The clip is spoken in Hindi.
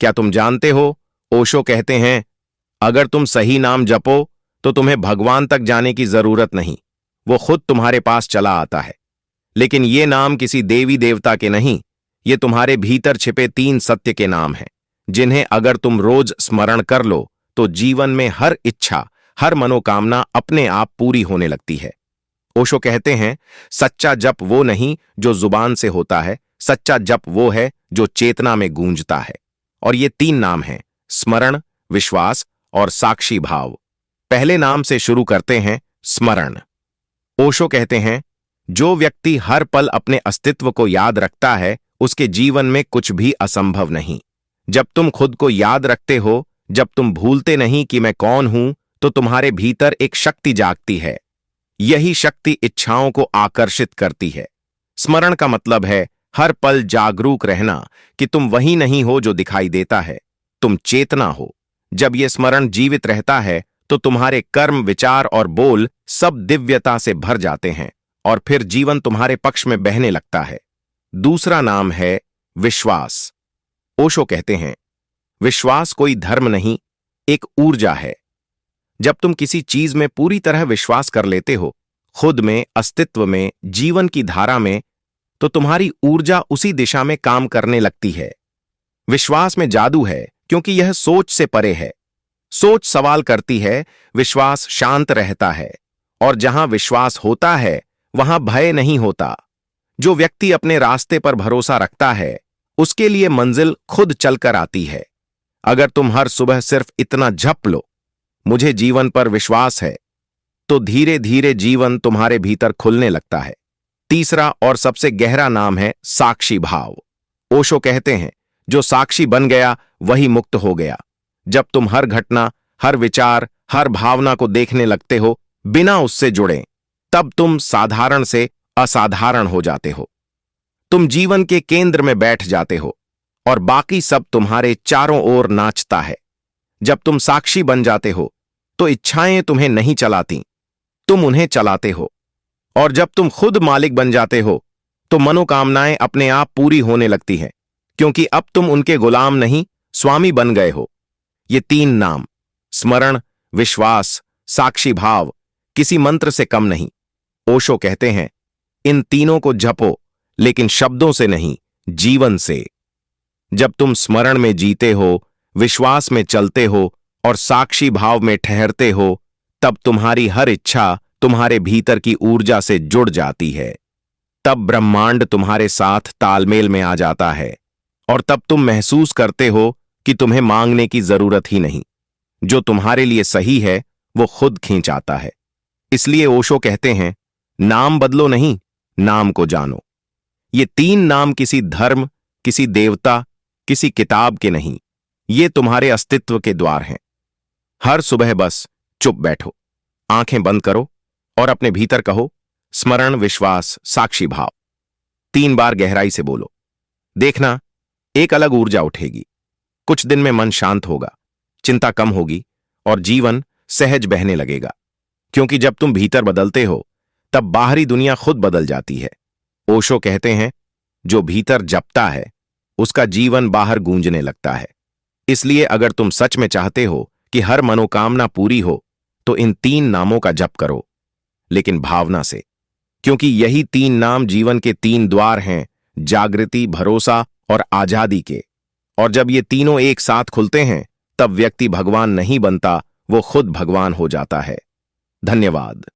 क्या तुम जानते हो, ओशो कहते हैं, अगर तुम सही नाम जपो तो तुम्हें भगवान तक जाने की जरूरत नहीं, वो खुद तुम्हारे पास चला आता है। लेकिन ये नाम किसी देवी देवता के नहीं, ये तुम्हारे भीतर छिपे 3 सत्य के नाम हैं, जिन्हें अगर तुम रोज स्मरण कर लो तो जीवन में हर इच्छा, हर मनोकामना अपने आप पूरी होने लगती है। ओशो कहते हैं, सच्चा जप वो नहीं जो जुबान से होता है, सच्चा जप वो है जो चेतना में गूंजता है। और ये 3 नाम हैं, स्मरण, विश्वास और साक्षी भाव। पहले नाम से शुरू करते हैं, स्मरण। ओशो कहते हैं, जो व्यक्ति हर पल अपने अस्तित्व को याद रखता है, उसके जीवन में कुछ भी असंभव नहीं। जब तुम खुद को याद रखते हो, जब तुम भूलते नहीं कि मैं कौन हूं, तो तुम्हारे भीतर एक शक्ति जागती है। यही शक्ति इच्छाओं को आकर्षित करती है। स्मरण का मतलब है हर पल जागरूक रहना कि तुम वही नहीं हो जो दिखाई देता है, तुम चेतना हो। जब यह स्मरण जीवित रहता है तो तुम्हारे कर्म, विचार और बोल सब दिव्यता से भर जाते हैं और फिर जीवन तुम्हारे पक्ष में बहने लगता है। दूसरा नाम है विश्वास। ओशो कहते हैं, विश्वास कोई धर्म नहीं, एक ऊर्जा है। जब तुम किसी चीज में पूरी तरह विश्वास कर लेते हो, खुद में, अस्तित्व में, जीवन की धारा में, तो तुम्हारी ऊर्जा उसी दिशा में काम करने लगती है। विश्वास में जादू है क्योंकि यह सोच से परे है। सोच सवाल करती है, विश्वास शांत रहता है। और जहां विश्वास होता है वहां भय नहीं होता। जो व्यक्ति अपने रास्ते पर भरोसा रखता है, उसके लिए मंजिल खुद चलकर आती है। अगर तुम हर सुबह सिर्फ इतना जप लो, मुझे जीवन पर विश्वास है, तो धीरे धीरे जीवन तुम्हारे भीतर खुलने लगता है। तीसरा और सबसे गहरा नाम है साक्षी भाव। ओशो कहते हैं, जो साक्षी बन गया वही मुक्त हो गया। जब तुम हर घटना, हर विचार, हर भावना को देखने लगते हो बिना उससे जुड़े, तब तुम साधारण से असाधारण हो जाते हो। तुम जीवन के केंद्र में बैठ जाते हो और बाकी सब तुम्हारे चारों ओर नाचता है। जब तुम साक्षी बन जाते हो तो इच्छाएं तुम्हें नहीं चलाती, तुम उन्हें चलाते हो। और जब तुम खुद मालिक बन जाते हो तो मनोकामनाएं अपने आप पूरी होने लगती हैं, क्योंकि अब तुम उनके गुलाम नहीं, स्वामी बन गए हो। ये 3 नाम, स्मरण, विश्वास, साक्षी भाव, किसी मंत्र से कम नहीं। ओशो कहते हैं, इन तीनों को जपो, लेकिन शब्दों से नहीं, जीवन से। जब तुम स्मरण में जीते हो, विश्वास में चलते हो और साक्षी भाव में ठहरते हो, तब तुम्हारी हर इच्छा तुम्हारे भीतर की ऊर्जा से जुड़ जाती है। तब ब्रह्मांड तुम्हारे साथ तालमेल में आ जाता है और तब तुम महसूस करते हो कि तुम्हें मांगने की जरूरत ही नहीं। जो तुम्हारे लिए सही है वो खुद खींच आता है। इसलिए ओशो कहते हैं, नाम बदलो नहीं, नाम को जानो। ये 3 नाम किसी धर्म, किसी देवता, किसी किताब के नहीं, ये तुम्हारे अस्तित्व के द्वार हैं। हर सुबह बस चुप बैठो, आंखें बंद करो और अपने भीतर कहो, स्मरण, विश्वास, साक्षी भाव। 3 बार गहराई से बोलो। देखना, एक अलग ऊर्जा उठेगी। कुछ दिन में मन शांत होगा, चिंता कम होगी और जीवन सहज बहने लगेगा। क्योंकि जब तुम भीतर बदलते हो तब बाहरी दुनिया खुद बदल जाती है। ओशो कहते हैं, जो भीतर जपता है उसका जीवन बाहर गूंजने लगता है। इसलिए अगर तुम सच में चाहते हो कि हर मनोकामना पूरी हो तो इन 3 नामों का जप करो, लेकिन भावना से। क्योंकि यही 3 नाम जीवन के 3 द्वार हैं, जागृति, भरोसा और आजादी के। और जब ये तीनों एक साथ खुलते हैं तब व्यक्ति भगवान नहीं बनता, वो खुद भगवान हो जाता है। धन्यवाद।